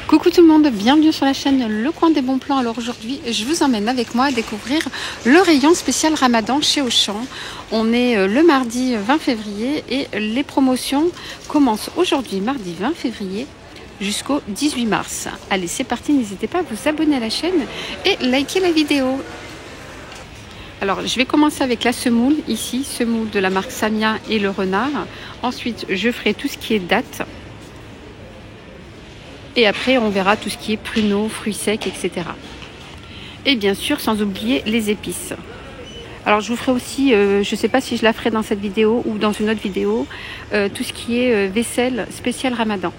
Coucou tout le monde, bienvenue sur la chaîne Le Coin des Bons Plans. Alors aujourd'hui, je vous emmène avec moi à découvrir le rayon spécial Ramadan chez Auchan. On est le mardi 20 février et les promotions commencent aujourd'hui, mardi 20 février, jusqu'au 18 mars. Allez, c'est parti, n'hésitez pas à vous abonner à la chaîne et liker la vidéo. Alors, je vais commencer avec la semoule, ici, semoule de la marque Samia et le renard. Ensuite, je ferai tout ce qui est date. Et après, on verra tout ce qui est pruneaux, fruits secs, etc. Et bien sûr, sans oublier les épices. Alors, je vous ferai aussi, je ne sais pas si je la ferai dans cette vidéo ou dans une autre vidéo, tout ce qui est vaisselle spéciale Ramadan.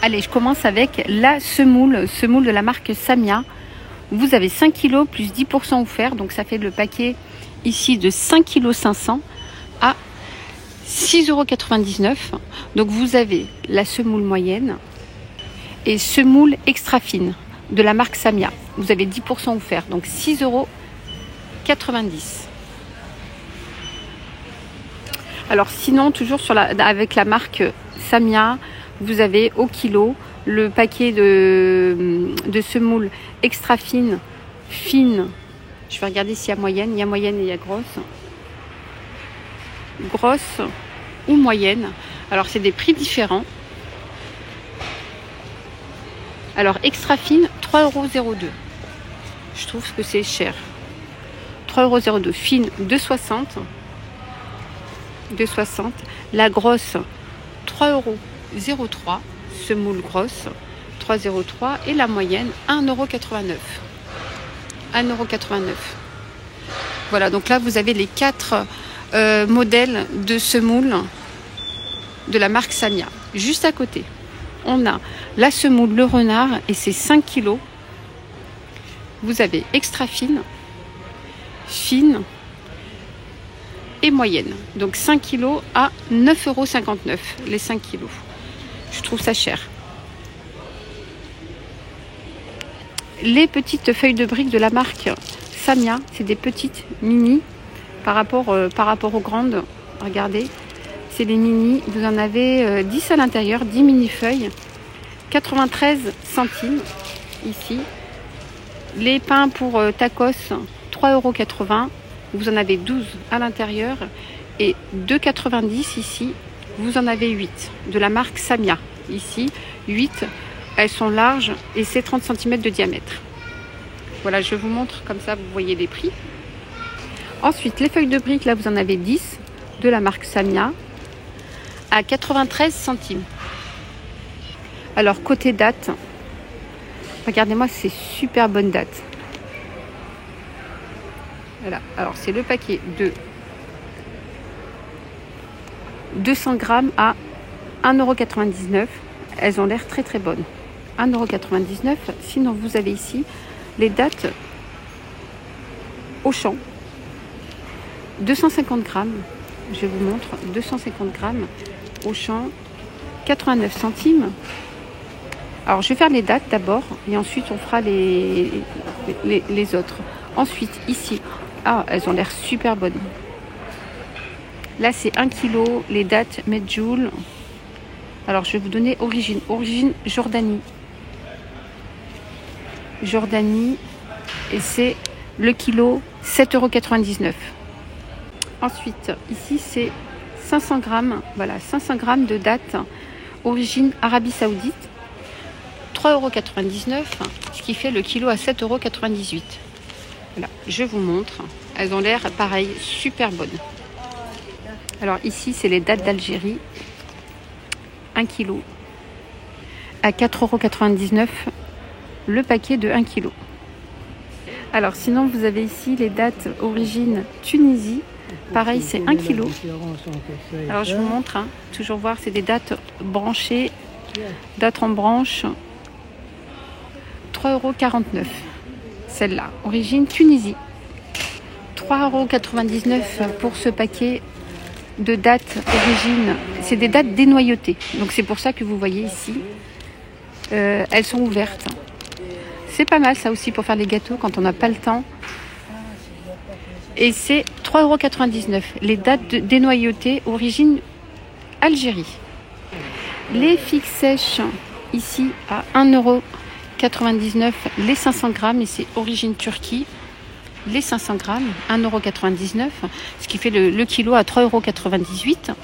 Allez, je commence avec la semoule de la marque Samia. Vous avez 5 kg plus 10% offert, donc ça fait le paquet ici de 5,5 kg à 6,99 €. Donc vous avez la semoule moyenne et semoule extra fine de la marque Samia. Vous avez 10% offert, donc 6,90 €. Alors sinon, toujours avec la marque Samia, vous avez au kilo le paquet de semoule extra fine. Je vais regarder s'il y a moyenne. Il y a moyenne et il y a grosse ou moyenne. Alors c'est des prix différents. Alors extra fine, 3,02 €. Je trouve que c'est cher. 3,02 €. Fine, 2,60 €. La grosse, 3,03 €. Semoule grosse, 3,03 € et la moyenne, 1,89 €. 1,89 €. Voilà, donc là vous avez les 4 modèles de semoule de la marque Samia. Juste à côté, on a la semoule le renard et c'est 5 kg. Vous avez extra fine et moyenne. Donc 5 kg à 9,59 € les 5 kg. Je trouve ça cher. Les petites feuilles de briques de la marque Samia, c'est des petites mini par rapport aux grandes. Regardez, c'est les mini. Vous en avez 10 à l'intérieur, 10 mini feuilles. 93 centimes ici. Les pains pour tacos, 3,80 €. Vous en avez 12 à l'intérieur et 2,90 € ici. Vous en avez 8 de la marque Samia. Ici, 8. Elles sont larges et c'est 30 cm de diamètre. Voilà, je vous montre comme ça, vous voyez les prix. Ensuite, les feuilles de briques, là, vous en avez 10 de la marque Samia à 93 centimes. Alors, côté date, regardez-moi ces super bonnes dates. Voilà, alors c'est le paquet de 200 grammes à 1,99 €. Elles ont l'air très très bonnes. 1,99 €. Sinon, vous avez ici les dates Auchan. 250 grammes. Je vous montre. 250 grammes. Auchan. 89 centimes. Alors, je vais faire les dates d'abord. Et ensuite, on fera les autres. Ensuite, ici. Ah, elles ont l'air super bonnes. Là, c'est 1 kg. Les dates Medjool. Alors, je vais vous donner origine. Origine Jordanie. Jordanie. Et c'est le kilo 7,99 €. Ensuite, ici, c'est 500 grammes. Voilà, 500 grammes de dattes. Origine Arabie Saoudite. 3,99 €. Ce qui fait le kilo à 7,98 €. Voilà, je vous montre. Elles ont l'air, pareil, super bonnes. Alors, ici, c'est les dattes d'Algérie. 1 kg à 4,99 € le paquet de 1 kg. Alors sinon vous avez ici les dates origine Tunisie. Pareil, c'est 1 kg. Alors je vous montre, hein, toujours voir, c'est des dates branchées, dates en branche. 3,49 €. Celle-là, origine Tunisie. 3,99 € pour ce paquet de dates origine. C'est des dates dénoyautées. Donc c'est pour ça que vous voyez ici, elles sont ouvertes. C'est pas mal ça aussi pour faire les gâteaux quand on n'a pas le temps. Et c'est 3,99 €. Les dates dénoyautées origine Algérie. Les figues sèches ici à 1,99 € les 500 grammes et c'est origine Turquie. Les 500 grammes, 1,99 €, ce qui fait le kilo à 3,98 €.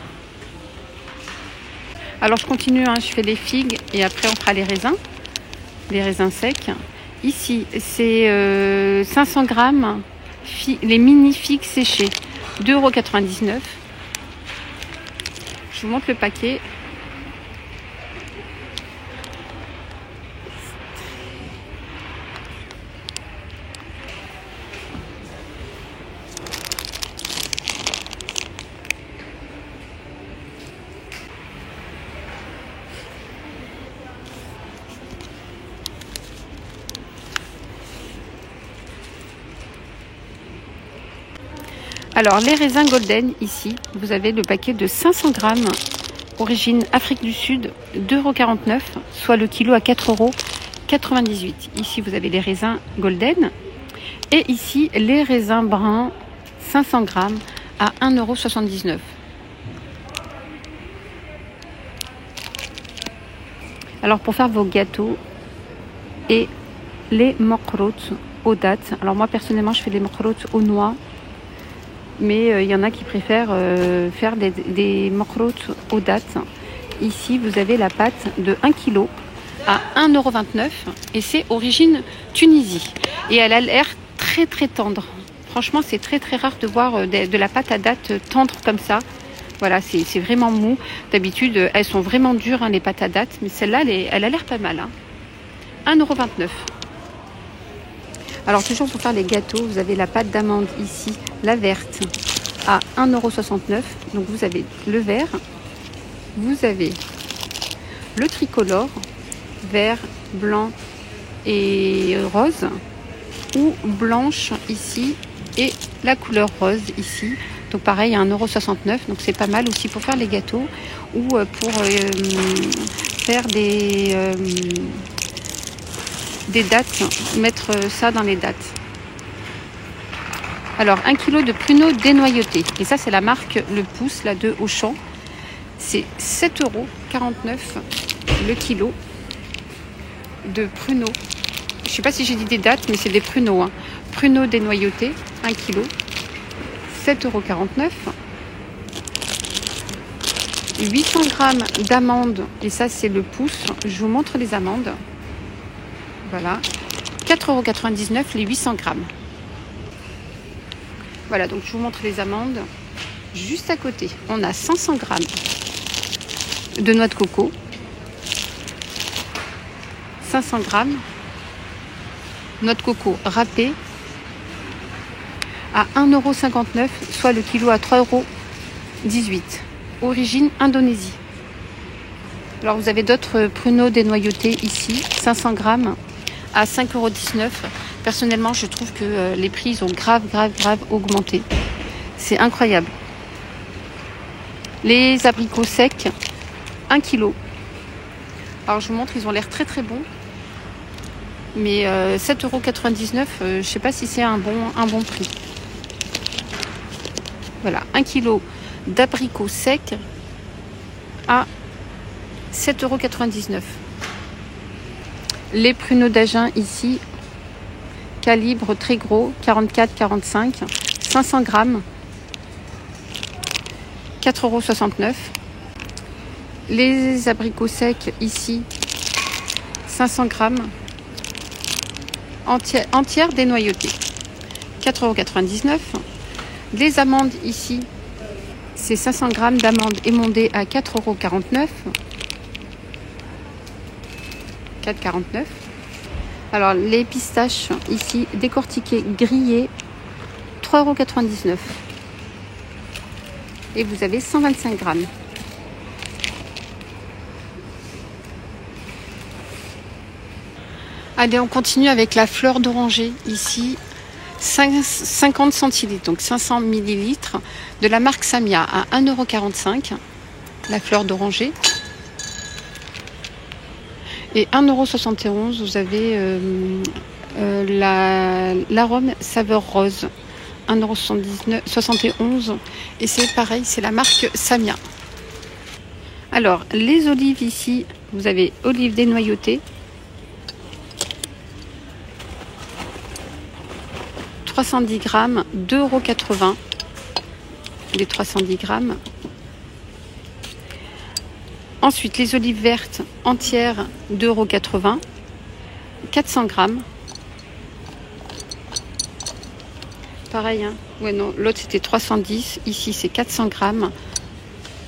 Alors je continue, je fais les figues et après on fera les raisins secs. Ici c'est 500 grammes, les mini figues séchées, 2,99 €. Je vous montre le paquet. Alors les raisins golden ici, vous avez le paquet de 500 grammes, origine Afrique du Sud, 2,49 €, soit le kilo à 4,98 €. Ici vous avez les raisins golden et ici les raisins bruns, 500 grammes à 1,79 €. Alors pour faire vos gâteaux et les mokrout aux dattes. Alors moi personnellement je fais les mokrout aux noix. Mais il y en a qui préfèrent faire des mokrout aux dattes. Ici, vous avez la pâte de 1 kg à 1,29 € et c'est origine Tunisie. Et elle a l'air très très tendre. Franchement, c'est très très rare de voir de la pâte à dattes tendre comme ça. Voilà, c'est vraiment mou. D'habitude, elles sont vraiment dures, les pâtes à dattes. Mais celle-là, elle a l'air pas mal. 1,29 €. Alors toujours pour faire les gâteaux, vous avez la pâte d'amande ici, la verte, à 1,69 €. Donc vous avez le vert, vous avez le tricolore, vert, blanc et rose, ou blanche ici, et la couleur rose ici. Donc pareil, à 1,69 €. Donc c'est pas mal aussi pour faire les gâteaux, ou pour faire des dattes, mettre ça dans les dattes. Alors 1 kg de pruneaux dénoyautés, et ça c'est la marque Le Pouce là de Auchan, c'est 7,49 € le kilo de pruneaux. Je sais pas si j'ai dit des dattes, mais c'est des pruneaux, pruneaux dénoyautés, 1 kg, 7,49 €. 800 grammes d'amandes, et ça c'est Le Pouce, je vous montre les amandes. Voilà, 4,99 € les 800 grammes. Voilà, donc je vous montre les amandes. Juste à côté, on a 500 grammes de noix de coco, 500 grammes noix de coco râpée à 1,59 €, soit le kilo à 3,18 €, origine Indonésie. Alors vous avez d'autres pruneaux dénoyautés ici, 500 grammes à 5,19 €. Personnellement, je trouve que les prix ils ont grave augmenté. C'est incroyable. Les abricots secs, 1 kg. Alors je vous montre, ils ont l'air très très bons. Mais 7,99 €, je ne sais pas si c'est un bon prix. Voilà, 1 kg d'abricots secs à 7,99 €. Les pruneaux d'Agen ici, calibre très gros, 44-45, 500 grammes, 4,69 €. Les abricots secs ici, 500 grammes, entières dénoyautées, 4,99 €. Les amandes ici, c'est 500 grammes d'amandes émondées à 4,49 €. 4,49 €. Alors les pistaches ici décortiquées, grillées, 3,99 €. Et vous avez 125 grammes. Allez, on continue avec la fleur d'oranger ici, 50 centilitres, donc 500 millilitres, de la marque Samia à 1,45 €, la fleur d'oranger. Et 1,71 €, vous avez l'arôme saveur rose, 1,71 €. Et c'est pareil, c'est la marque Samia. Alors, les olives ici, vous avez olives dénoyautées. 310 grammes, 2,80 €. Les 310 grammes. Ensuite, les olives vertes entières, 2,80 €. 400 grammes. Pareil, hein. Ouais, non, l'autre c'était 310. Ici, c'est 400 grammes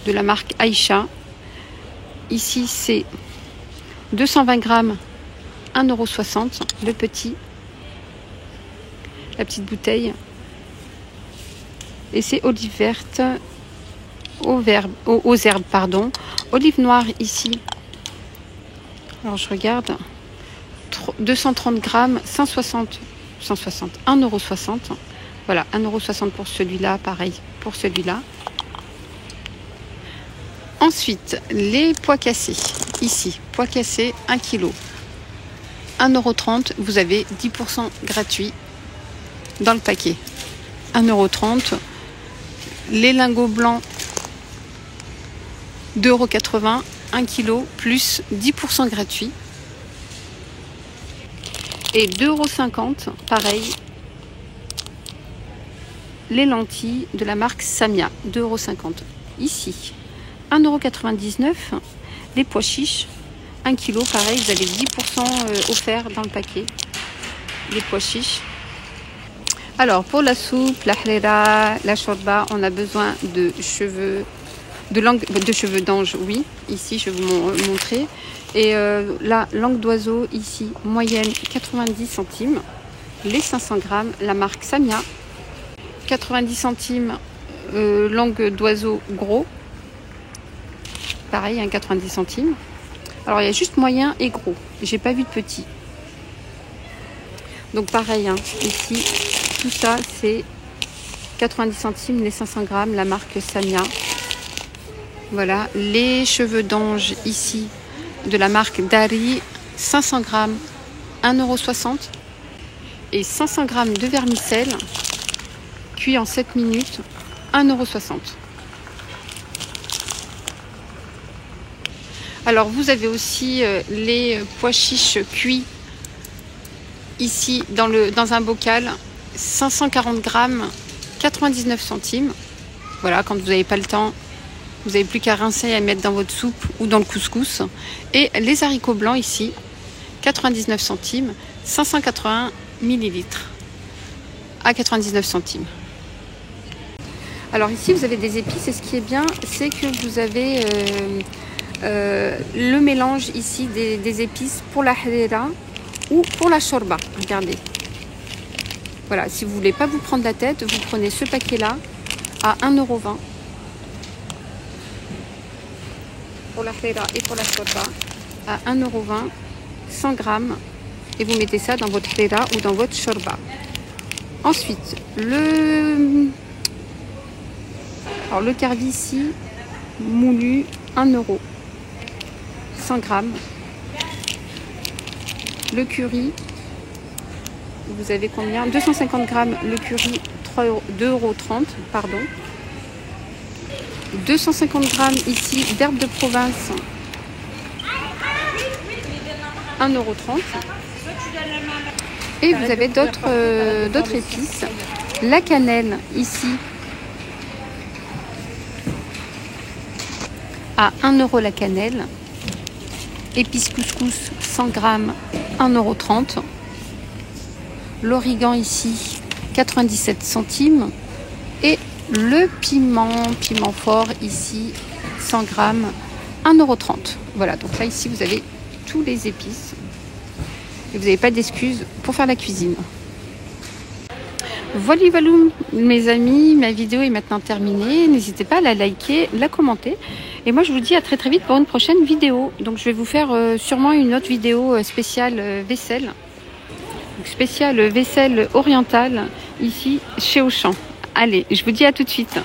de la marque Aïcha. Ici, c'est 220 grammes, 1,60 €. Le petit, la petite bouteille. Et c'est olives vertes aux herbes, pardon. Olives noires ici. Alors, je regarde. 230 grammes, 160, 1,60 €. Voilà, 1,60 € pour celui-là, pareil pour celui-là. Ensuite, les pois cassés. Ici, pois cassés, 1 kg. 1,30 €, vous avez 10% gratuit dans le paquet. 1,30 €. Les lingots blancs, 2,80 €, 1 kg, plus 10% gratuit. Et 2,50 €, pareil, les lentilles de la marque Samia, 2,50 €. Ici, 1,99 €, les pois chiches, 1 kg, pareil, vous avez 10% offert dans le paquet, les pois chiches. Alors, pour la soupe, la hlera, la shorba, on a besoin de cheveux, de cheveux d'ange, oui, ici, je vais vous montrer. Et la langue d'oiseau, ici, moyenne, 90 centimes. Les 500 grammes, la marque Samia. 90 centimes, langue d'oiseau gros. Pareil, hein, 90 centimes. Alors, il y a juste moyen et gros. J'ai pas vu de petit. Donc, pareil, hein, ici, tout ça, c'est 90 centimes, les 500 grammes, la marque Samia. Voilà, les cheveux d'ange, ici, de la marque Dari, 500 grammes, 1,60 €. Et 500 grammes de vermicelle, cuit en 7 minutes, 1,60 €. Alors, vous avez aussi les pois chiches cuits, ici, dans un bocal, 540 grammes, 99 centimes. Voilà, quand vous n'avez pas le temps, vous n'avez plus qu'à rincer et à mettre dans votre soupe ou dans le couscous. Et les haricots blancs ici, 99 centimes, 580 millilitres à 99 centimes. Alors ici, vous avez des épices et ce qui est bien, c'est que vous avez le mélange ici des épices pour la hlera ou pour la shorba. Regardez. Voilà, si vous ne voulez pas vous prendre la tête, vous prenez ce paquet-là à 1,20 € pour la hlera et pour la shorba, à 1,20 €, 100 grammes, et vous mettez ça dans votre hlera ou dans votre shorba. Ensuite, le karvici moulu, 1 €, 100 grammes. Le curry, vous avez combien? 250 grammes le curry, 2,30 €, pardon. 250 grammes ici d'herbes de province, 1,30 €. Et vous avez d'autres épices. La cannelle ici à 1 € la cannelle. Épices couscous 100 grammes, 1,30 €. L'origan ici 97 centimes. Et le piment fort ici 100 grammes, 1,30 €. Voilà, donc là ici vous avez tous les épices. Et vous n'avez pas d'excuses pour faire la cuisine. Voilà, mes amis, ma vidéo est maintenant terminée. N'hésitez pas à la liker, la commenter. Et moi, je vous dis à très très vite pour une prochaine vidéo. Donc, je vais vous faire sûrement une autre vidéo spéciale vaisselle. Donc, spéciale vaisselle orientale, ici, chez Auchan. Allez, je vous dis à tout de suite.